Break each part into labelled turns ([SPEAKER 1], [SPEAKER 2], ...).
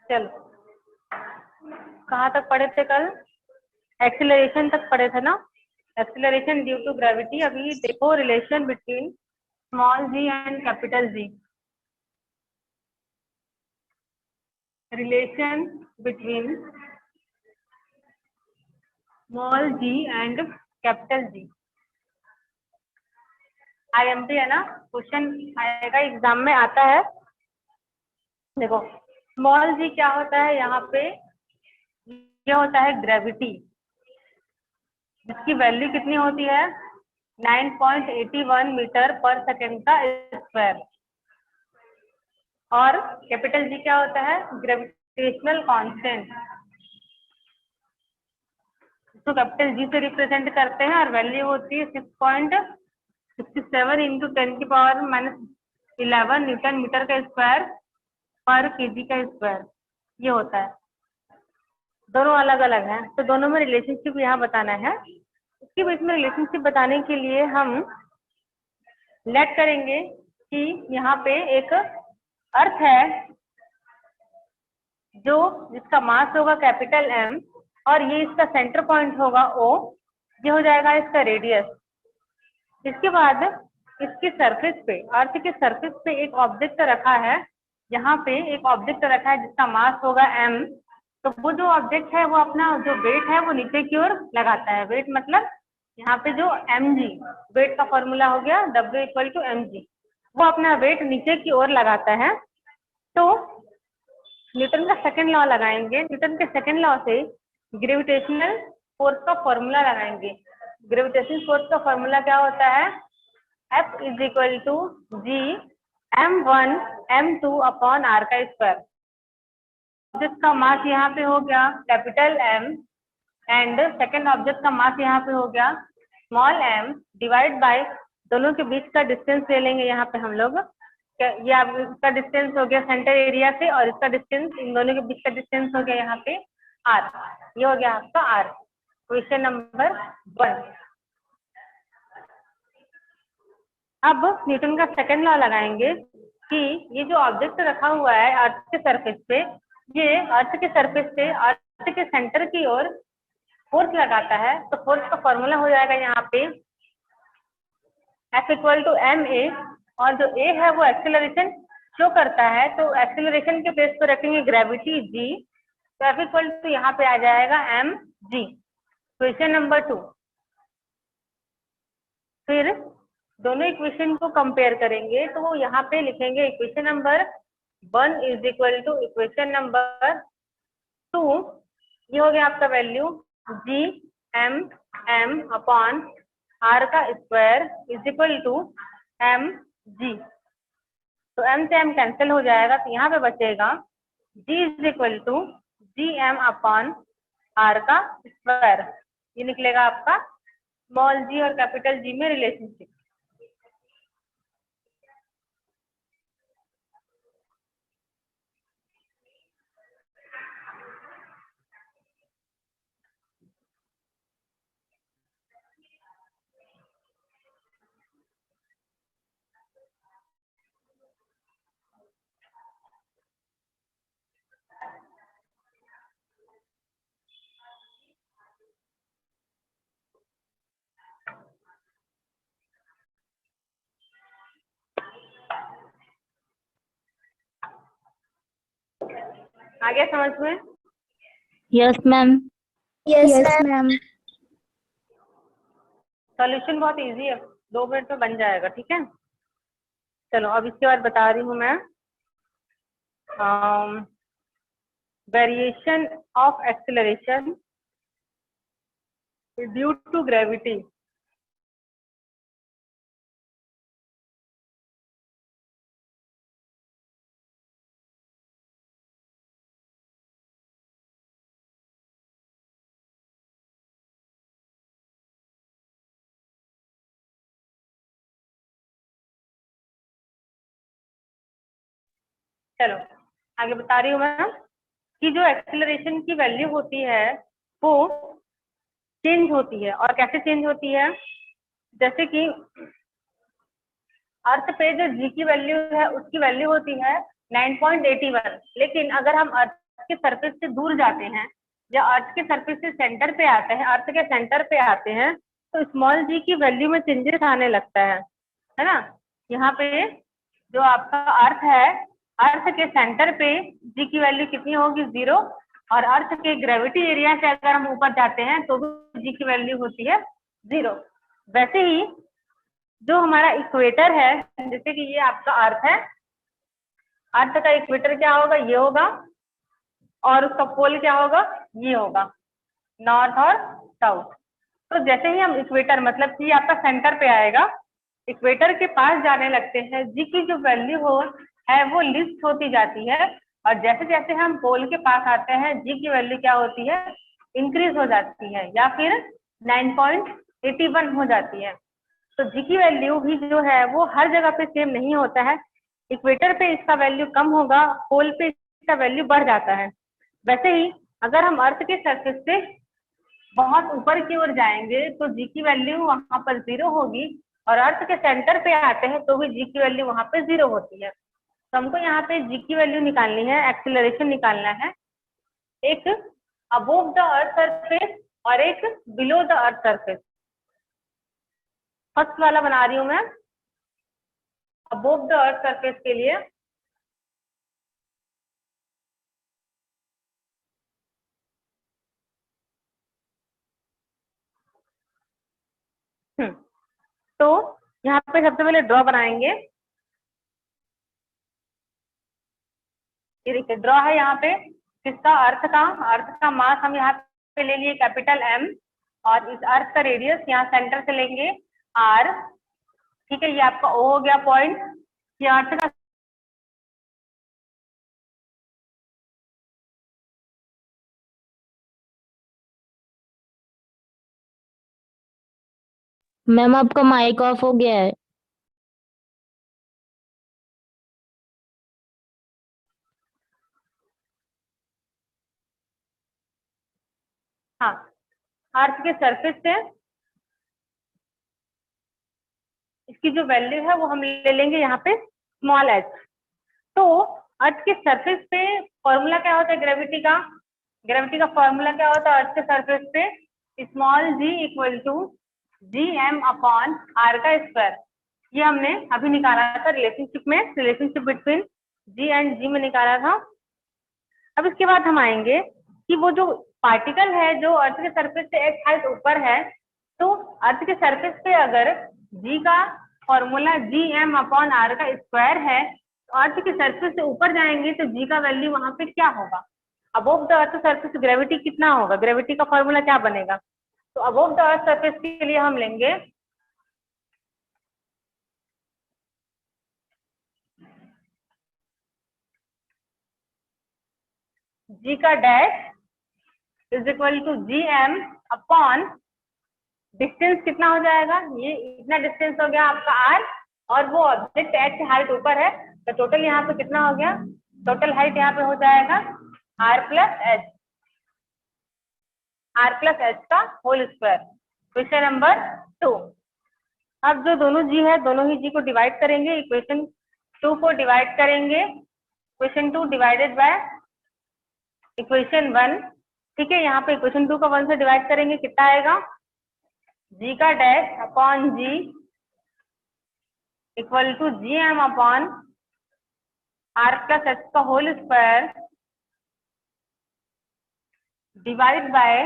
[SPEAKER 1] चलो कहाँ तक पढ़े थे कल? एक्सीलरेशन तक पढ़े थे ना, एक्सीलरेशन ड्यू टू ग्रेविटी। अभी देखो relation between small g and capital G, relation between small g and capital G. IMP है ना, क्वेश्चन आएगा एग्जाम में, आता है। देखो स्मॉल जी क्या होता है, यहाँ पे ये होता है ग्रेविटी, जिसकी वैल्यू कितनी होती है 9.81 मीटर पर सेकेंड का स्क्वायर। और कैपिटल जी क्या होता है, ग्रेविटेशनल कांस्टेंट, तो कैपिटल जी से रिप्रेजेंट करते हैं और वैल्यू होती है 6.67 इंटू 10⁻11 न्यूटन मीटर का स्क्वायर पर केजी का स्क्वायर, ये होता है। दोनों अलग अलग हैं, तो दोनों में रिलेशनशिप यहाँ बताना है। इसके बीच में रिलेशनशिप बताने के लिए हम लेट करेंगे कि यहाँ पे एक अर्थ है जो जिसका मास होगा कैपिटल एम और ये इसका सेंटर पॉइंट होगा ओ, ये हो जाएगा इसका रेडियस। इसके बाद इसके सरफेस पे, अर्थ के सरफेस पे एक ऑब्जेक्ट रखा है, यहाँ पे एक ऑब्जेक्ट रखा है जिसका मास होगा एम। तो वो जो ऑब्जेक्ट है वो अपना जो वेट है वो नीचे की ओर लगाता है। वेट मतलब यहाँ पे जो एम जी, वेट का फॉर्मूला हो गया W equal to M g, वो अपना वेट नीचे की ओर लगाता है। तो न्यूटन का सेकंड लॉ लगाएंगे, न्यूटन के सेकंड लॉ से ग्रेविटेशनल फोर्स का फॉर्मूला लगाएंगे। ग्रेविटेशनल फोर्स का फॉर्मूला क्या होता है, F is equal to G m1 m2 upon r का स्क्वायर। ऑब्जेक्ट का मास यहाँ पे हो गया capital M and second object का मास यहाँ पे हो गया स्मॉल m, डिवाइड बाय दोनों के बीच का डिस्टेंस ले लेंगे। यहाँ पे हम लोग ये आप इसका डिस्टेंस हो गया सेंटर एरिया से और इसका डिस्टेंस, इन दोनों के बीच का डिस्टेंस हो गया यहाँ पे r, ये हो गया आपका r। Question number 1। अब न्यूटन का सेकंड लॉ लगाएंगे कि ये जो ऑब्जेक्ट रखा हुआ है अर्थ के सरफेस पे, ये अर्थ के सरफेस पे अर्थ के सेंटर की ओर फोर्स लगाता है। तो फोर्स का फॉर्मूला हो जाएगा यहाँ पे F equal to m a, और जो ए है वो एक्सेलरेशन शो करता है, तो एक्सेलरेशन के बेस पर रखेंगे ग्रेविटी जी, तो F इक्वल टू यहाँ पे आ जाएगा एम जी। Question number 2। फिर दोनों इक्वेशन को कंपेयर करेंगे, तो वो यहाँ पे लिखेंगे equation number 1 is equal to equation number 2, ये हो गया आपका value G M M upon R का square is equal to M G. तो एम से एम कैंसिल हो जाएगा, तो यहाँ पे बचेगा G is equal to G M upon R का स्क्वायर। ये निकलेगा आपका स्मॉल जी और कैपिटल जी में रिलेशनशिप। आ गया समझ में?
[SPEAKER 2] Yes ma'am.
[SPEAKER 3] Yes ma'am.
[SPEAKER 1] Solution बहुत इजी है, 2 मिनट में बन जाएगा, ठीक है। चलो अब इसके बाद बता रही हूँ मैं variation of acceleration due to gravity. चलो आगे बता रही हूँ मैं कि जो एक्सेलरेशन की वैल्यू होती है वो चेंज होती है। और कैसे चेंज होती है, जैसे कि अर्थ पे जो जी की वैल्यू है उसकी वैल्यू होती है 9.81, लेकिन अगर हम अर्थ के सरफेस से दूर जाते हैं या अर्थ के सरफेस से सेंटर पे आते हैं, अर्थ के सेंटर पे आते हैं, तो स्मॉल जी की वैल्यू में चेंजेस आने लगता है ना। यहाँ पे जो आपका अर्थ है, अर्थ के सेंटर पे जी की वैल्यू कितनी होगी, 0, और अर्थ के ग्रेविटी एरिया से अगर हम ऊपर जाते हैं तो भी जी की वैल्यू होती है 0। वैसे ही जो हमारा इक्वेटर है, जैसे कि ये आपका अर्थ है, अर्थ का इक्वेटर क्या होगा, ये होगा, और उसका पोल क्या होगा, ये होगा, नॉर्थ और साउथ। तो जैसे ही हम इक्वेटर, मतलब कि आपका सेंटर पे आएगा, इक्वेटर के पास जाने लगते हैं, जी की जो वैल्यू है वो लिस्ट होती जाती है, और जैसे जैसे हम पोल के पास आते हैं जी की वैल्यू क्या होती है, इंक्रीज हो जाती है, या फिर 9.81 हो जाती है। तो जी की वैल्यू भी जो है वो हर जगह पे सेम नहीं होता है, इक्वेटर पे इसका वैल्यू कम होगा, पोल पे इसका वैल्यू बढ़ जाता है। वैसे ही अगर हम अर्थ के सरफेस से बहुत ऊपर की ओर जाएंगे तो जी की वैल्यू वहां पर 0 होगी, और अर्थ के सेंटर पे आते हैं तो भी जी की वैल्यू वहां पे 0 होती है। तो हमको यहाँ पे जी की वैल्यू निकालनी है, एक्सीलरेशन निकालना है, एक अबोव द अर्थ सरफेस और एक below the earth surface. First वाला बना रही हूं मैं, अबोव द अर्थ सरफेस के लिए तो यहाँ पे सबसे पहले ड्रॉ बनाएंगे। ये देखिए ड्रॉ है यहाँ पे किसका, अर्थ का मास हम यहाँ पे ले लिए कैपिटल M, और इस अर्थ का रेडियस यहाँ सेंटर से लेंगे R। ठीक है, ये आपका O हो गया पॉइंट, ये अर्थ का
[SPEAKER 2] मैम आपका माइक ऑफ हो गया है।
[SPEAKER 1] हाँ, अर्थ के सरफेस से इसकी जो वैल्यू है वो हम ले लेंगे यहाँ पे स्मॉल h। तो अर्थ के सरफेस पे फॉर्मूला क्या होता है ग्रेविटी का, फॉर्मूला क्या होता है अर्थ के सरफेस पे, small g equal to gm upon r का स्क्वायर। ये हमने अभी निकाला था relationship between g and g में निकाला था। अब इसके बाद हम आएंगे कि वो जो पार्टिकल है जो अर्थ के सरफेस से h हाइट ऊपर है, तो अर्थ के सरफेस पे अगर g का फॉर्मूला gm अपॉन r का स्क्वायर है, तो अर्थ के सरफेस से ऊपर जाएंगे तो g का वैल्यू वहां पे क्या होगा, above the earth surface gravity कितना होगा, ग्रेविटी का फॉर्मूला क्या बनेगा। तो अबोव द अर्थ सरफेस के लिए हम लेंगे g का dash is equal to gm upon distance कितना हो जाएगा, ये इतना डिस्टेंस हो गया आपका r, और वो ऑब्जेक्ट h हाइट ऊपर है, तो टोटल यहाँ पे कितना हो गया, टोटल हाइट यहाँ पे हो जाएगा r प्लस h का होल स्क्वायर। Question number 2। अब जो दोनों जी है, दोनों ही जी को डिवाइड करेंगे, इक्वेशन 2 को डिवाइड करेंगे, इक्वेशन 2 डिवाइडेड बाय इक्वेशन 1। ठीक है, यहाँ पे इक्वेशन 2 को 1 से डिवाइड करेंगे, कितना आएगा, जी का dash upon G equal to gm upon r plus h का whole square divide by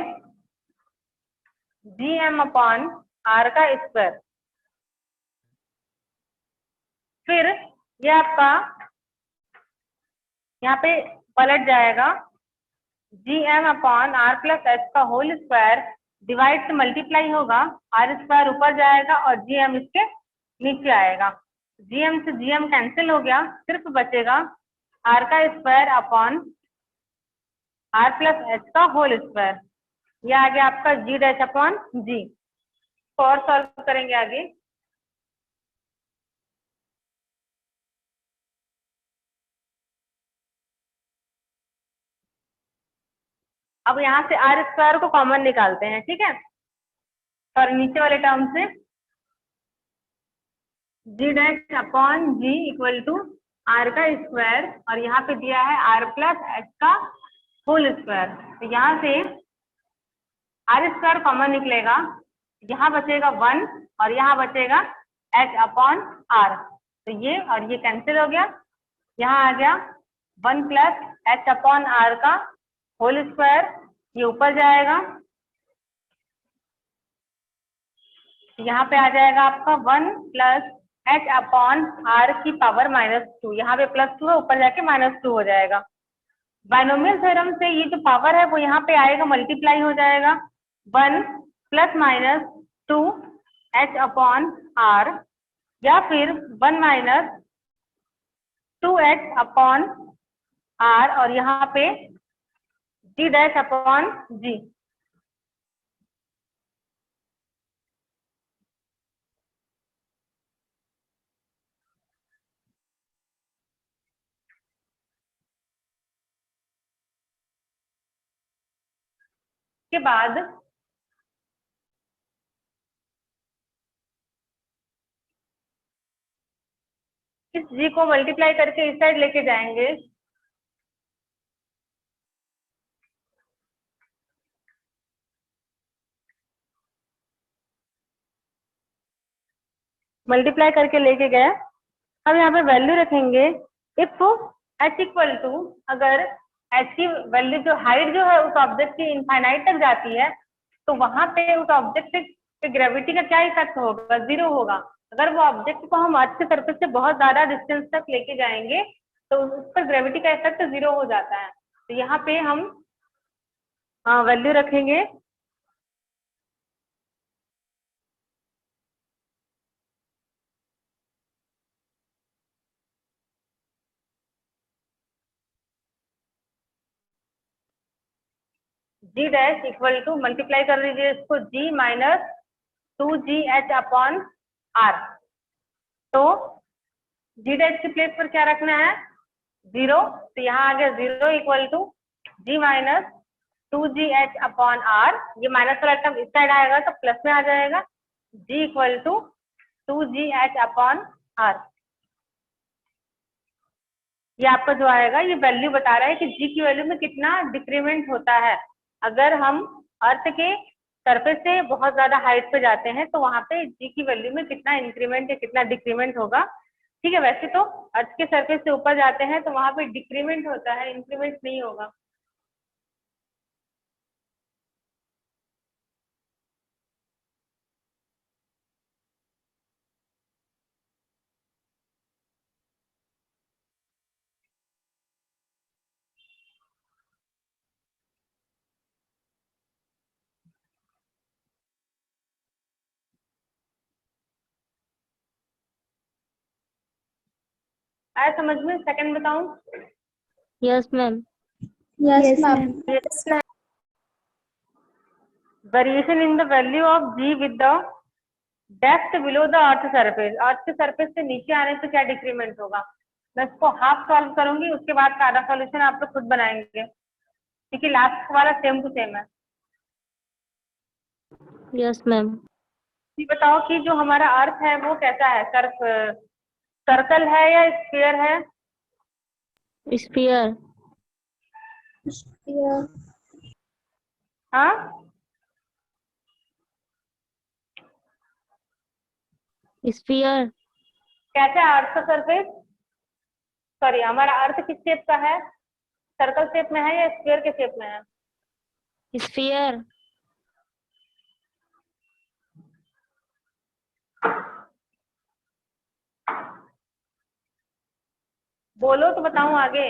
[SPEAKER 1] gm upon r का स्क्वायर। फिर ये आपका यहाँ पे पलट जाएगा, gm upon r plus h का होल स्क्वायर डिवाइड से मल्टीप्लाई होगा, r स्क्वायर ऊपर जाएगा और gm इसके नीचे आएगा, gm से gm कैंसिल हो गया, सिर्फ बचेगा r का square upon r plus h का होल स्क्वायर। ये आ गया आपका g डैश अपॉन g। और सॉल्व करेंगे आगे। अब यहाँ से r स्क्वायर को कॉमन निकालते हैं, ठीक है, और नीचे वाले टर्म से G dash upon G equal to r का स्क्वायर, और यहाँ पे दिया है r प्लस h का होल स्क्वायर। तो यहाँ से आर स्क्वायर कॉमन निकलेगा, यहाँ बचेगा 1 और यहाँ बचेगा h अपॉन आर। तो ये और ये कैंसिल हो गया, यहाँ आ गया 1 प्लस h अपॉन आर का होल स्क्वायर, ये ऊपर जाएगा, यहाँ पे आ जाएगा आपका 1 प्लस h अपॉन आर की पावर -2, यहाँ पे +2 है, ऊपर जाके -2 हो जाएगा। बाइनोमियल थ्योरम से ये जो पावर है वो यहाँ पे आएगा, मल्टीप्लाई हो जाएगा 1 plus minus 2 h upon R, या फिर 1 माइनस 2h अपॉन आर, और यहाँ पे g डैश अपॉन g। के बाद इस g को मल्टीप्लाई करके इस साइड लेके जाएंगे, मल्टीप्लाई करके लेके गए। अब यहाँ पे वैल्यू रखेंगे, इफ h इक्वल टू, अगर h की वैल्यू जो हाइट जो है उस ऑब्जेक्ट की इनफाइनाइट तक जाती है, तो वहां पे उस ऑब्जेक्ट पे ग्रेविटी का क्या इफेक्ट होगा? 0 होगा। अगर वो ऑब्जेक्ट को हम अर्थ के सरफेस से बहुत ज्यादा डिस्टेंस तक लेके जाएंगे तो उस पर ग्रेविटी का इफेक्ट 0 हो जाता है। तो यहाँ पे हम वैल्यू रखेंगे g dash equal to, multiply कर लीजिए इसको, g minus 2gh upon R. तो g डैश की प्लेस पर क्या रखना है? 0। तो यहाँ आ गया 0 equal to g minus 2gh upon R, ये माइनस वाला टर्म इस साइड आएगा तो प्लस में आ जाएगा, g equal to 2gh upon R. ये आपका जो आएगा, ये वैल्यू बता रहा है कि g की वैल्यू में कितना डिक्रीमेंट होता है। अगर हम अर्थ के सरफेस से बहुत ज्यादा हाइट पे जाते हैं तो वहां पे g की वैल्यू में कितना इंक्रीमेंट या कितना डिक्रीमेंट होगा। ठीक है, वैसे तो अर्थ के सरफेस से ऊपर जाते हैं तो वहां पे डिक्रीमेंट होता है, इंक्रीमेंट नहीं होगा। आया समझ में? सेकंड बताऊं?
[SPEAKER 2] Yes ma'am.
[SPEAKER 3] Yes, ma'am.
[SPEAKER 1] Variation in the value of g with the depth below the earth surface. Earth के सरफेस से नीचे आने से क्या डिक्रीमेंट होगा? मैं इसको हाफ सॉल्व करूंगी, उसके बाद का आधा सॉल्यूशन आप लोग खुद बनाएंगे, क्योंकि लास्ट वाला सेम टू सेम है।
[SPEAKER 2] Yes ma'am.
[SPEAKER 1] ये बताओ कि जो हमारा अर्थ है वो कैसा है? सर्कल है या स्फीयर है?
[SPEAKER 2] स्फीयर।
[SPEAKER 3] Yeah.
[SPEAKER 1] हाँ,
[SPEAKER 2] स्फीयर।
[SPEAKER 1] कैसा है अर्थ का सरफेस? सॉरी, हमारा अर्थ किस शेप का है? सर्कल शेप में है या स्फीयर के शेप में है?
[SPEAKER 2] स्फीयर।
[SPEAKER 1] बोलो तो बताऊं आगे।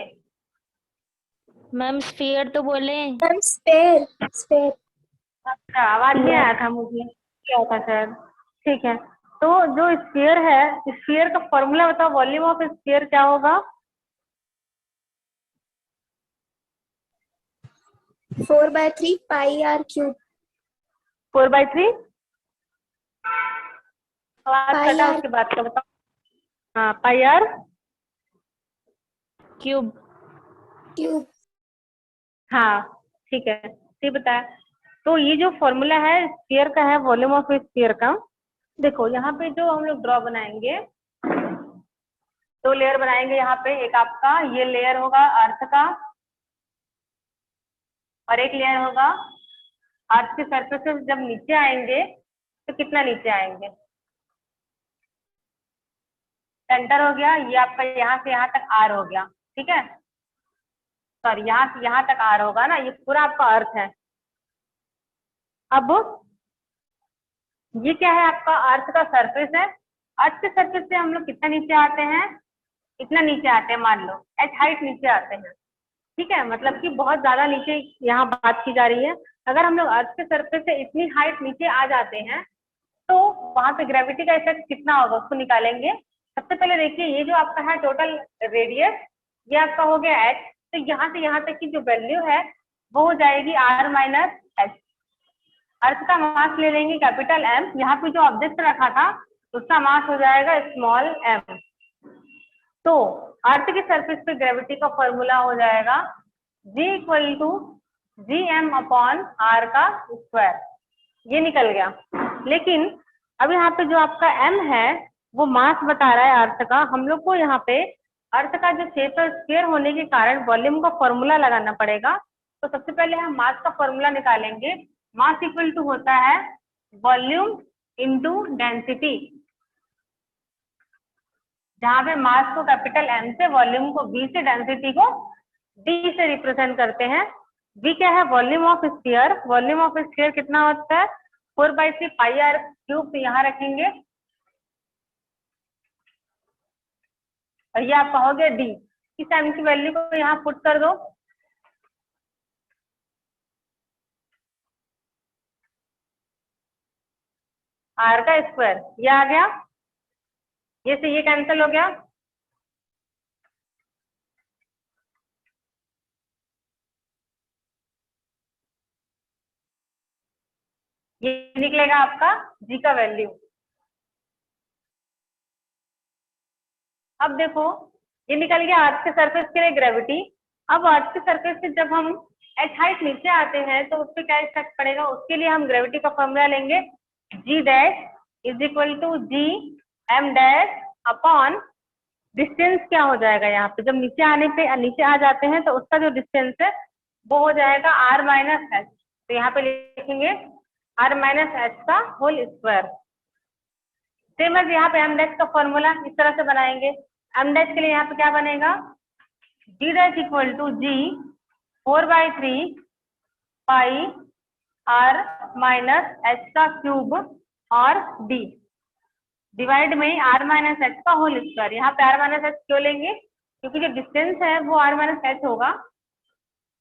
[SPEAKER 2] मैम स्फीयर तो बोले।
[SPEAKER 3] Ma'am, spare. Spare.
[SPEAKER 1] अच्छा, आवाज नहीं आया था मुझे, क्या था सर? ठीक है, तो जो स्फीयर है, स्फीयर का फॉर्मूला बताओ, वॉल्यूम ऑफ स्फीयर क्या होगा?
[SPEAKER 3] 4/3 pi r cube.
[SPEAKER 1] 4/3? आवाज
[SPEAKER 3] Pi
[SPEAKER 1] कटा,
[SPEAKER 3] r
[SPEAKER 1] उसके बाद का बताओ। हाँ, पाई आर
[SPEAKER 2] क्यूब।
[SPEAKER 3] cube.
[SPEAKER 1] हाँ, ठीक है, ठीक बताया। तो ये जो फॉर्मूला है स्फीयर का है, वॉल्यूम ऑफ स्फीयर का। देखो यहाँ पे जो हम लोग ड्रॉ बनाएंगे, दो लेयर बनाएंगे यहाँ पे। एक आपका ये लेयर होगा अर्थ का, और एक लेयर होगा अर्थ के सरफेस से जब नीचे आएंगे तो कितना नीचे आएंगे, सेंटर हो गया ये आपका, यहाँ से यहाँ तक आर हो गया, ठीक है, सॉरी यहाँ से यहाँ तक आर होगा ना, ये पूरा आपका अर्थ है। अब ये क्या है, आपका अर्थ का सरफेस है। अर्थ के सरफेस से हम लोग कितना नीचे आते हैं, इतना नीचे आते हैं, मान लो एच हाइट नीचे आते हैं, ठीक है, मतलब कि बहुत ज्यादा नीचे यहाँ बात की जा रही है। अगर हम लोग अर्थ के सरफेस से इतनी हाइट नीचे आ जाते हैं तो वहां पे ग्रेविटी का इफेक्ट कितना होगा उसको निकालेंगे। सबसे पहले देखिए ये जो आपका है टोटल रेडियस, ये आपका हो गया एच, तो यहाँ से यहाँ तक की जो वैल्यू है वो हो जाएगी आर माइनस एच। अर्थ का मास ले लेंगे कैपिटल एम, यहाँ पे जो ऑब्जेक्ट रखा था उसका मास हो जाएगा स्मॉल एम। तो अर्थ के सरफेस पे ग्रेविटी का फॉर्मूला हो जाएगा G equal to G M upon R का स्क्वायर, ये निकल गया। लेकिन अब यहाँ पे जो आपका m है वो मास बता रहा है अर्थ का, हम लोग को यहाँ पे अर्थ का जो शेप है स्क्वायर होने के कारण वॉल्यूम का फॉर्मूला लगाना पड़ेगा। तो सबसे पहले हम मास का फॉर्मूला निकालेंगे। मास इक्वल टू होता है वॉल्यूम इनटू डेंसिटी, जहां पे मास को कैपिटल एम से, वॉल्यूम को v से, डेंसिटी को d से रिप्रेजेंट करते हैं। v क्या है, volume of sphere. Volume of sphere कितना होता है 4/3 पाई आर क्यूब, यहाँ रखेंगे और ये आपका हो गया d। इस m की वैल्यू को यहाँ पुट कर दो, r का स्क्वायर, ये आ गया, ये से ये कैंसिल हो गया, ये निकलेगा आपका g का वैल्यू। अब देखो ये निकल गया अर्थ के सरफेस के लिए ग्रेविटी। अब अर्थ के सरफेस से जब हम एच हाइट नीचे आते हैं तो उस पर क्या इफेक्ट पड़ेगा, उसके लिए हम ग्रेविटी का फॉर्मूला लेंगे G dash is equal to G M dash upon distance. क्या हो जाएगा यहाँ पे, जब नीचे आने पे नीचे आ जाते हैं तो उसका जो डिस्टेंस है वो हो जाएगा आर माइनस एच। तो यहाँ पे लिखेंगे आर माइनस एच का होल स्क्वायर। सेम एज यहाँ पे एम डैश का फॉर्मूला इस तरह से बनाएंगे। एम डैश के लिए यहाँ पे क्या बनेगा, G dash equal to G 4/3 pi R minus H का क्यूब और डी डिवाइड में आर माइनस एच का होल स्क्वायर। यहाँ पे आर माइनस एच क्यों लेंगे, क्योंकि जो डिस्टेंस है वो आर माइनस एच होगा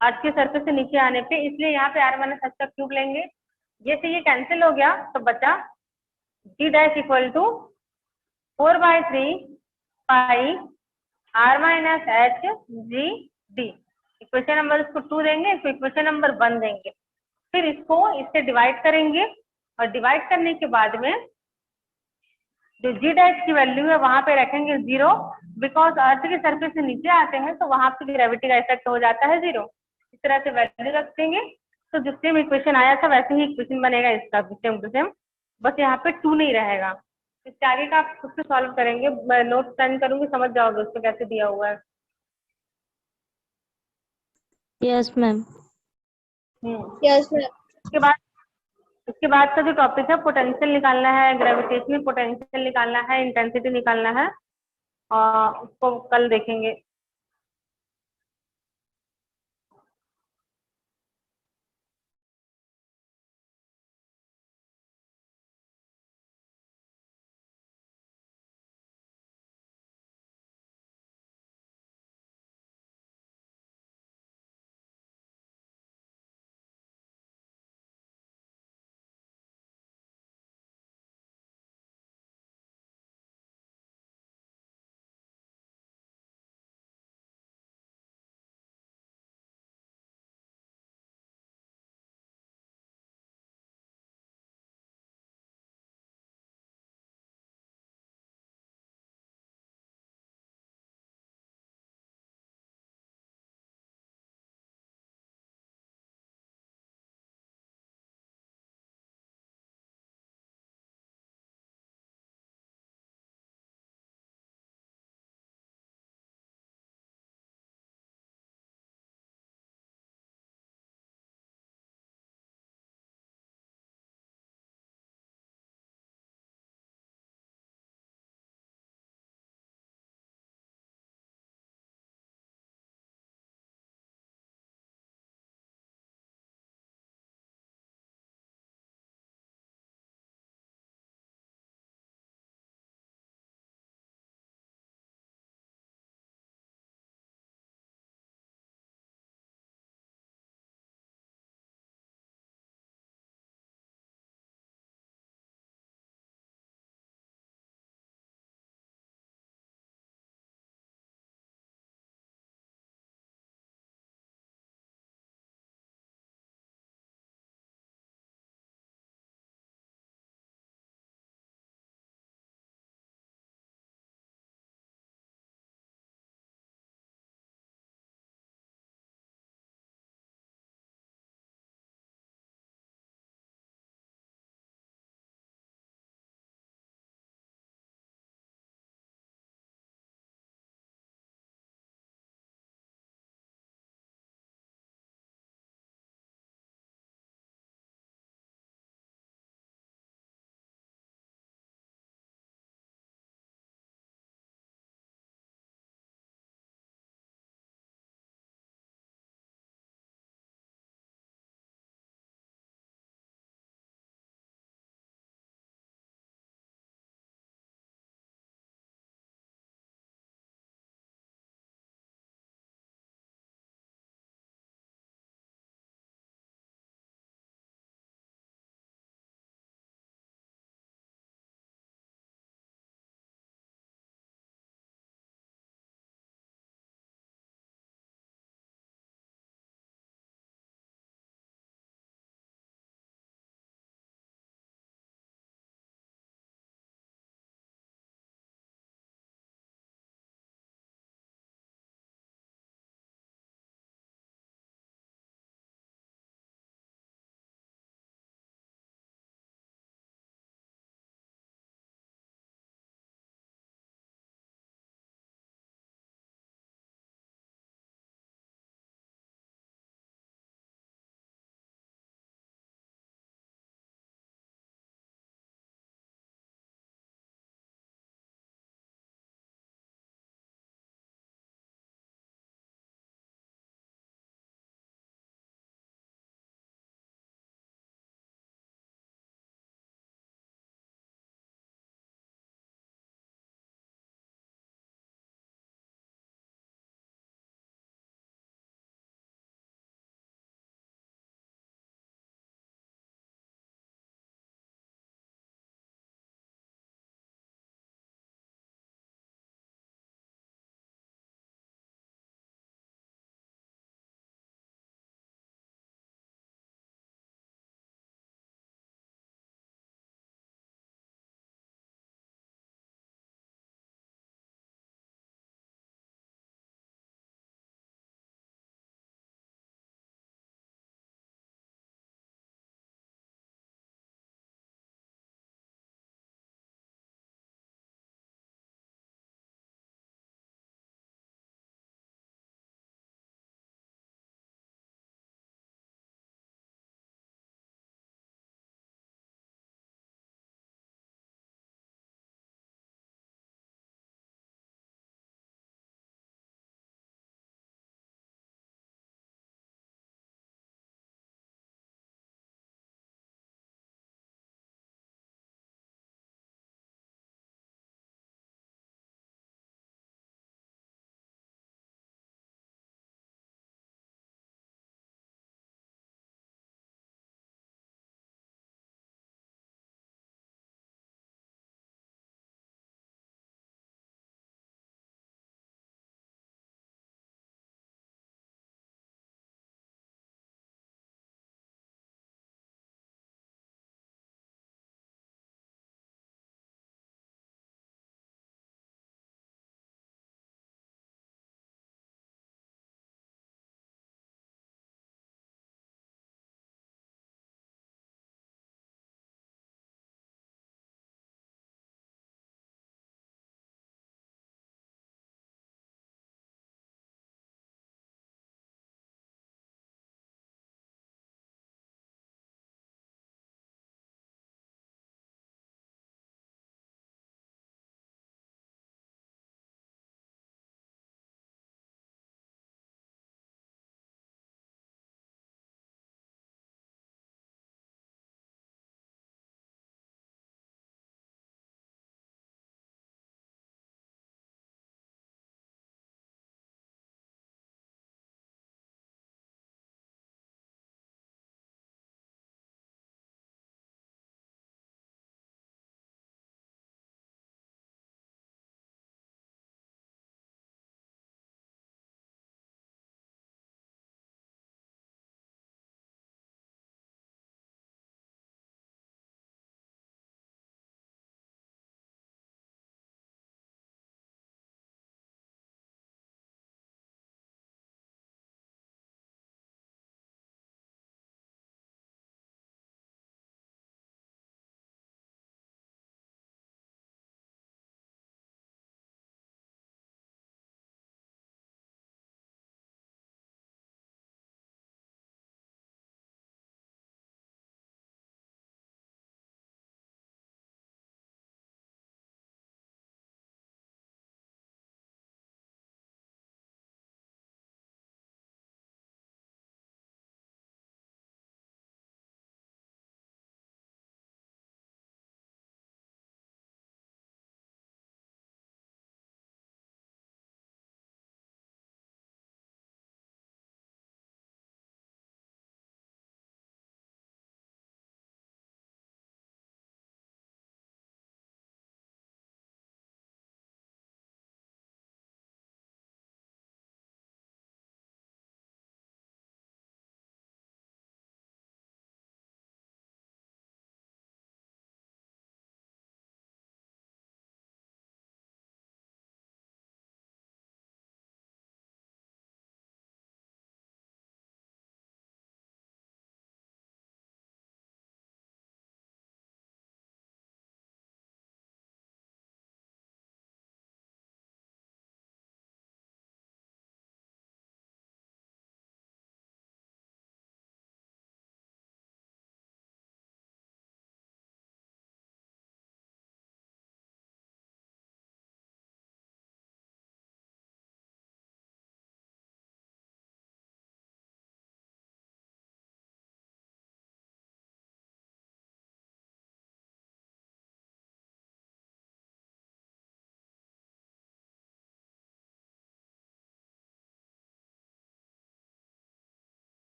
[SPEAKER 1] अर्थ के सरफेस से नीचे आने पे, इसलिए यहाँ पे आर माइनस एच का क्यूब लेंगे। ये से ये कैंसिल हो गया तो बचा G dash equal to 4/3 pi R minus H G D. Equation number इसको 2 देंगे, इसको इक्वेशन नंबर 1 देंगे, फिर इसको इससे डिवाइड करेंगे और डिवाइड करने के बाद में जो जी डैश की वैल्यू है वहां पे रखेंगे 0, बिकॉज अर्थ के सरफेस से नीचे आते हैं तो वहां पे ग्रेविटी का इफेक्ट हो जाता है 0। इस तरह से वैल्यू रख देंगे तो जो सेम इक्वेशन आया था वैसे ही इक्वेशन बनेगा इसका भी सेम टू सेम, बस यहाँ पे 2 नहीं रहेगा। इसके आगे का आप खुद से सॉल्व करेंगे, मैं नोट सेंड करूंगी, समझ जाओगे उसको कैसे दिया हुआ है।
[SPEAKER 2] Yes ma'am.
[SPEAKER 3] Yes, ma'am.
[SPEAKER 1] इसके बाद का जो टॉपिक है पोटेंशियल निकालना है, ग्रेविटेशनल पोटेंशियल निकालना है, इंटेंसिटी निकालना है, और उसको कल देखेंगे।